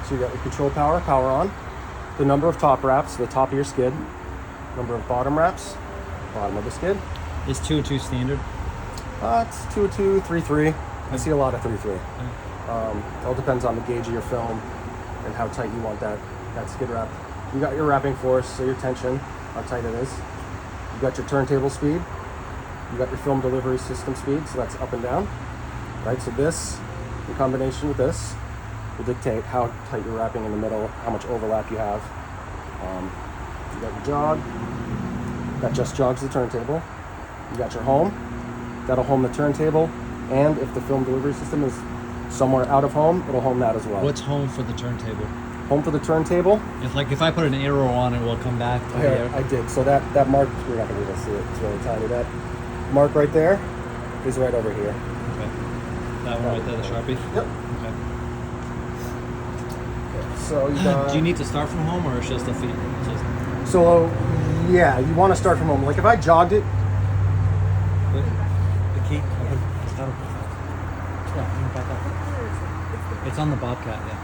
So you got your control power, power on, the number of top wraps, the top of your skid, number of bottom wraps, bottom of the skid. Is 202 standard? It's 202, 3.3. I see a lot of 3.3. It all depends on the gauge of your film and how tight you want that skid wrap. You got your wrapping force, so your tension, how tight it is. You got your turntable speed. You got your film delivery system speed, so that's up and down. Right, so this, in combination with this, will dictate how tight you're wrapping in the middle, how much overlap you have. You got your jog. That just jogs the turntable. You got your home. That'll home the turntable, and if the film delivery system is somewhere out of home, it'll home that as well. What's home for the turntable? Home for the turntable. If I put an arrow on it, will it come back to Here, I did. So that mark, you're not going to be able to see it. It's really tiny. That mark right there is right over here. Okay. That one right there, the Sharpie? Yep. Okay. So you got... Do you need to start from home, or it's just a feet? So, yeah, you want to start from home. Like if I jogged it... The key? Yeah, back up. It's on the Bobcat, yeah.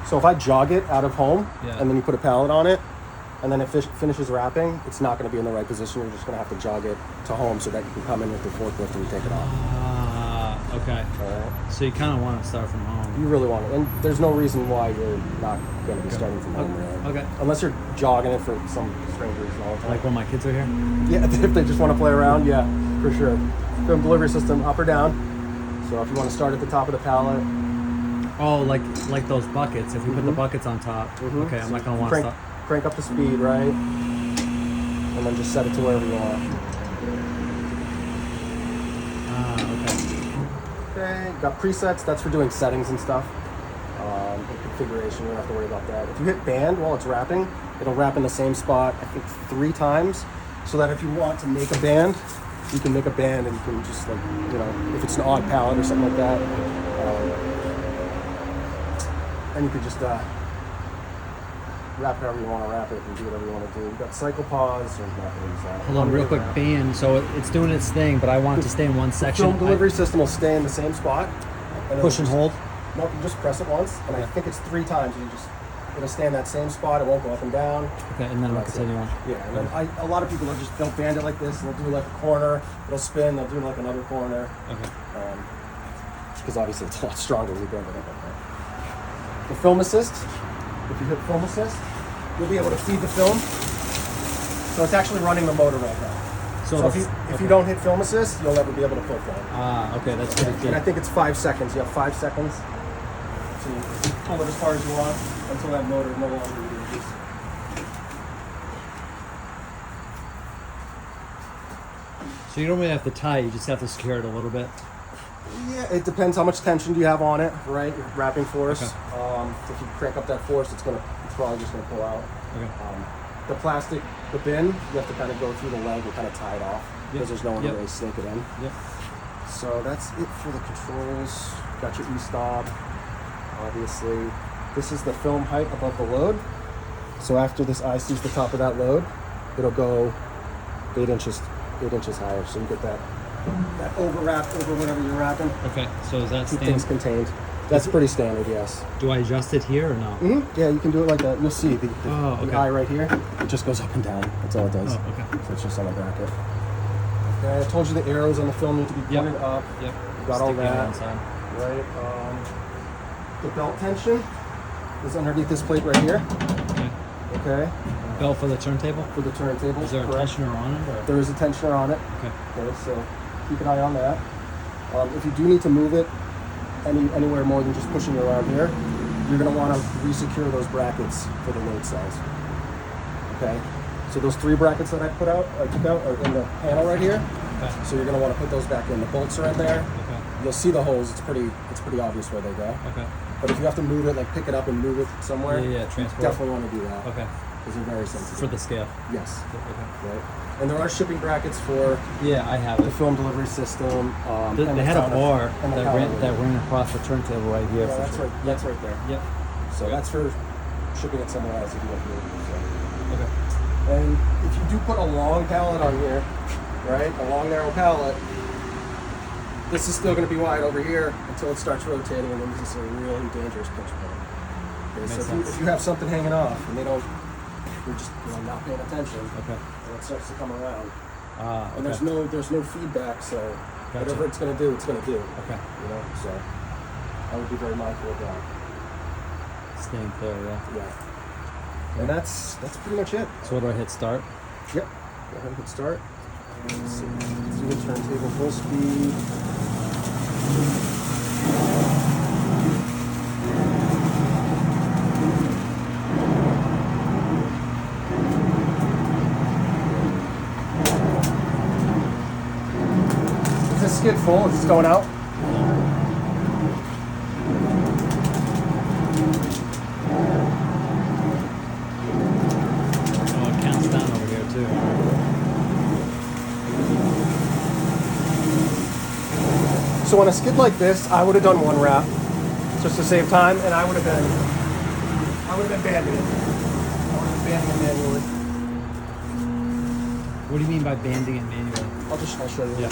So if I jog it out of home, Yeah. and then you put a pallet on it, and then it finishes wrapping, it's not going to be in the right position. You're just going to have to jog it to home so that you can come in with the forklift and take it off. Okay. All right. So you kind of want to start from home. You really want it. And there's no reason why you're not going to be starting from home, really. Okay. Unless you're jogging it for some strange reason all the time. Like when my kids are here? Yeah, if they just want to play around, yeah, for sure. Film delivery system, up or down. So if you want to start at the top of the pallet. Oh, like those buckets. If we put the buckets on top. Okay, I'm not going to want to stop. Crank up the speed, right? And then just set it to wherever you want. Okay, got presets. That's for doing settings and stuff. And configuration, you don't have to worry about that. If you hit band while it's wrapping, it'll wrap in the same spot, I think 3 times. So that if you want to make a band, you can make a band and you can just like, if it's an odd pallet or something like that. And you could just wrap it however you want to wrap it and do whatever you want to do. You've got cycle pause. There's nothing inside. Hold on, real quick. Band. So it's doing its thing, but I want it to stay in one section. The film delivery system will stay in the same spot. And Push and hold? No, you just press it once, and I think it's 3 times. It'll stay in that same spot. It won't go up and down. Okay, and then I'll continue on. Yeah, and then a lot of people they'll band it like this, and they'll do like a corner. It'll spin. They'll do like another corner. Okay. Because obviously it's a lot stronger when you band it up like that. The film assist. If you hit film assist, you'll be able to feed the film. So it's actually running the motor right now. So if you don't hit film assist, you'll never be able to pull film. Okay, that's pretty good. And I think it's 5 seconds. You have 5 seconds to pull it as far as you want until that motor no longer uses. So you don't really have to tie, you just have to secure it a little bit. Yeah, it depends how much tension do you have on it, right? Your wrapping force. Okay. If you crank up that force, it's probably just gonna pull out. Okay. The plastic, the bin, you have to kind of go through the leg and kind of tie it off because there's no one to really sink it in. Yep. So that's it for the controls. Got your e-stop, obviously. This is the film height above the load. So after this eye sees the top of that load, it'll go 8 inches higher. So you get that overwrap over whatever you're wrapping. Okay, so is that Keep things contained. That's pretty standard, yes. Do I adjust it here or no? Mm-hmm. Yeah, you can do it like that. You'll see the okay. eye right here. It just goes up and down. That's all it does. Oh, okay. So it's just on the bracket. Okay, I told you the arrows on the film need to be pointed up. Yep. You got all that. Inside. Right. The belt tension is underneath this plate right here. Okay. Okay. Belt for the turntable? For the turntable. Is there a tensioner on it? Or? There is a tensioner on it. Okay. So keep an eye on that. If you do need to move it anywhere more than just pushing it around here, you're going to want to resecure those brackets for the load cells. Okay. So those 3 brackets that I took out are in the panel right here. Okay. So you're going to want to put those back in. The bolts are in there. Okay. You'll see the holes. It's pretty obvious where they go. Okay. But if you have to move it, like pick it up and move it somewhere, transport. definitely want to do that. Okay. Because they're very sensitive. For the scale. Yes. Okay. Right. And there are shipping brackets for I have the it. film delivery system. They had a bar and that ran across the turntable right here. Yeah, that's right. That's right there. Yep. So that's for shipping it somewhere else if you want to. So. Okay. And if you do put a long pallet on here, right, a long narrow pallet, this is still going to be wide over here until it starts rotating, and then this is a really dangerous pinch point. Okay, Makes so sense. if you have something hanging off and you're just not paying attention, Okay. and it starts to come around, Ah, and okay. there's no feedback, so Gotcha. whatever it's gonna do, it's gonna do. Okay. So I would be very mindful of that. Staying clear, yeah. Yeah. And that's pretty much it. So what do I hit start? Yep. Go ahead and hit start. Let's see. Let's do the turntable full speed. Is this skid full? Is this going out? Oh, it counts down over here too. So on a skid like this, I would have done one wrap just to save time, and I would have been banding it. I would have been banding it manually. What do you mean by banding it manually? I'll show you. Yeah.